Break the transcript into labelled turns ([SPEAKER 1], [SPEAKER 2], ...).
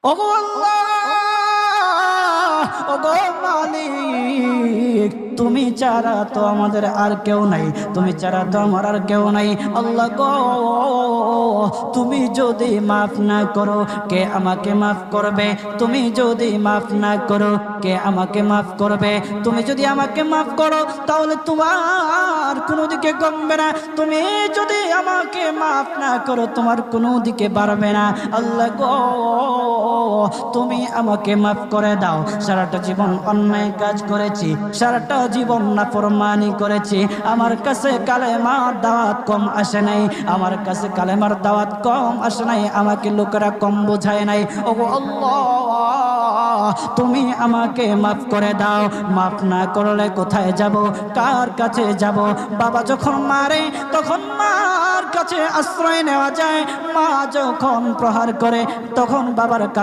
[SPEAKER 1] ওগো আল্লাহ, ওগো মালিক, তুমি ছাড়া তো আমাদের আর কেউ নাই, তুমি ছাড়া তো আমার আর কেউ নাই। আল্লাহ গো, তুমি যদি মাফ না করো কে আমাকে মাফ করবে? তুমি যদি মাফ না করো কে আমাকে মাফ করবে? তুমি যদি আমাকে মাফ করো তাহলে তোমার কোনো দিকে কমবে না, তুমি যদি আমাকে মাফ না করো তোমার কোনো দিকে বাড়বে না। আল্লাহ গো, তুমি আমাকে মাফ করে দাও। সারাটা জীবন অন্যায় কাজ করেছি, সারাটা জীবন নাফরমানি করেছি, আমার কাছে কালেমার দাওয়াত কম আসে নাই, আমার কাছে কালেমার দাওয়াত কম আসে নাই, আমাকে লোকেরা কম বোঝায় নাই। ওগো আল্লাহ, তুমি আমাকে মাফ করে দাও। মাফ না করলে কোথায় যাব, কার কাছে যাব? বাবা যখন মারে তখন মার কাছে আশ্রয় নেওয়া যায়, মা যখন প্রহার করে তখন বাবার কাছে